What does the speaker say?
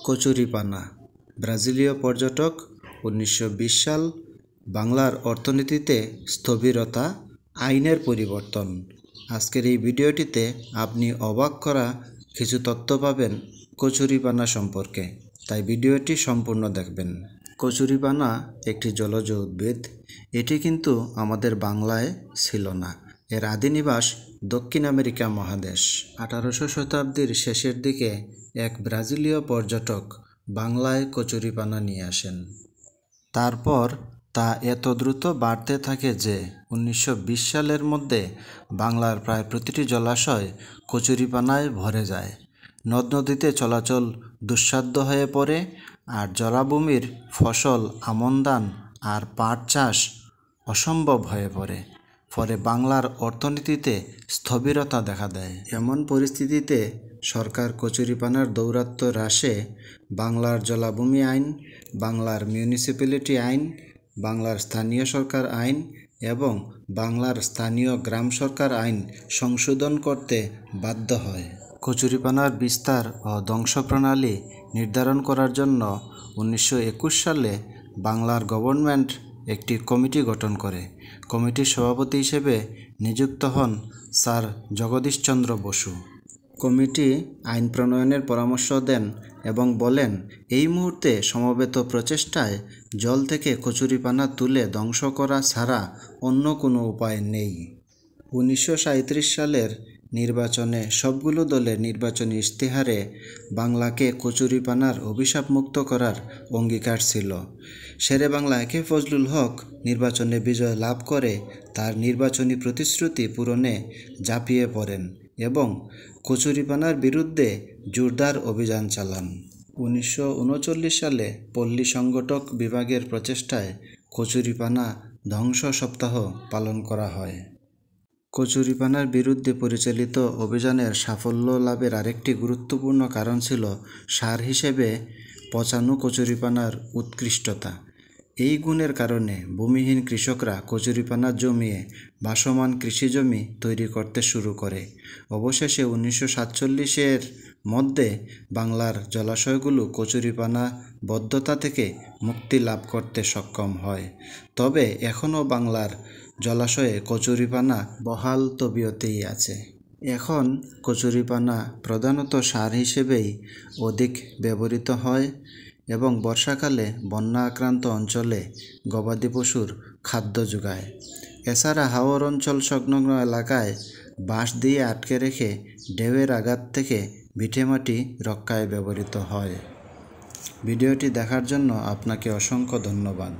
কচুরিপানা ব্রাজিলীয় পর্যটক 1920 সাল বাংলার অর্থনীতিতে স্থবিরতা আইনের পরিবর্তন। আজকের এই ভিডিওটিতে আপনি অবাক করা কিছু তথ্য পাবেন কচুরিপানা সম্পর্কে, তাই ভিডিওটি সম্পূর্ণ দেখবেন। কচুরিপানা একটি জলজ উদ্ভিদ। এটি কিন্তু আমাদের বাংলায় ছিল না। এর আদি নিবাস দক্ষিণ আমেরিকা মহাদেশ। 18শো শতাব্দীর শেষের দিকে এক ব্রাজিলীয় পর্যটক বাংলায় কচুরিপানা নিয়ে আসেন। তারপর তা এত দ্রুত বাড়তে থাকে যে 1920 সালের মধ্যে বাংলার প্রায় প্রতিটি জলাশয় কচুরিপানায় ভরে যায়। নদ নদীতে চলাচল দুঃসাধ্য হয়ে পড়ে, আর জলাভূমির ফসল আমন ধান আর পাট চাষ অসম্ভব হয়ে পড়ে। ফলে বাংলার অর্থনীতিতে স্থবিরতা দেখা দেয়। এমন পরিস্থিতিতে সরকার কচুরিপানার দৌরাত্ম্য হ্রাসে বাংলার জলাভূমি আইন, বাংলার মিউনিসিপ্যালিটি আইন, বাংলার স্থানীয় সরকার আইন এবং বাংলার স্থানীয় গ্রাম সরকার আইন সংশোধন করতে বাধ্য হয়। কচুরিপানার বিস্তার ও ধ্বংসপ্রণালী নির্ধারণ করার জন্য 1921 সালে বাংলার গভর্নমেন্ট একটি কমিটি গঠন করে। কমিটির সভাপতি হিসেবে নিযুক্ত হন স্যার জগদীশচন্দ্র বসু। কমিটি আইন প্রণয়নের পরামর্শ দেন এবং বলেন, এই মুহূর্তে সমবেত প্রচেষ্টায় জল থেকে কচুরিপানা তুলে ধ্বংস করা ছাড়া অন্য কোনো উপায় নেই। 1937 সালের নির্বাচনে সবগুলো দলের নির্বাচনী ইশতেহারে বাংলাকে কচুরিপানার অভিশাপমুক্ত করার অঙ্গীকার ছিল। শেরে বাংলা একে ফজলুল হক নির্বাচনে বিজয় লাভ করে তার নির্বাচনী প্রতিশ্রুতি পূরণে ঝাঁপিয়ে পড়েন এবং কচুরিপানার বিরুদ্ধে জোরদার অভিযান চালান। 1939 সালে পল্লী সংগঠক বিভাগের প্রচেষ্টায় কচুরিপানা ধ্বংস সপ্তাহ পালন করা হয়। কচুরিপানার বিরুদ্ধে পরিচালিত অভিযানের সাফল্য লাভের আরেকটি গুরুত্বপূর্ণ কারণ ছিল সার হিসেবে পচানো কচুরিপানার উৎকৃষ্টতা। এই গুণের কারণে ভূমিহীন কৃষকরা কচুরিপানা জমিয়ে ভাসমান কৃষিজমি তৈরি করতে শুরু করে। অবশেষে 1947-এর মধ্যে বাংলার জলাশয়গুলো কচুরিপানা বদ্ধতা থেকে মুক্তি লাভ করতে সক্ষম হয়। তবে এখনও বাংলার জলাশয়ে কচুরিপানা বহাল তবিয়তেই আছে। এখন কচুরিপানা প্রধানত সার হিসেবেই অধিক ব্যবহৃত হয় এবং বর্ষাকালে বন্যা আক্রান্ত অঞ্চলে গবাদি পশুর খাদ্য যোগায়। এছাড়া হাওর অঞ্চল সংলগ্ন এলাকায় বাঁশ দিয়ে আটকে রেখে ঢেউয়ের আঘাত থেকে ভিটেমাটি রক্ষায় ব্যবহৃত হয়। ভিডিওটি দেখার জন্য আপনাকে অসংখ্য ধন্যবাদ।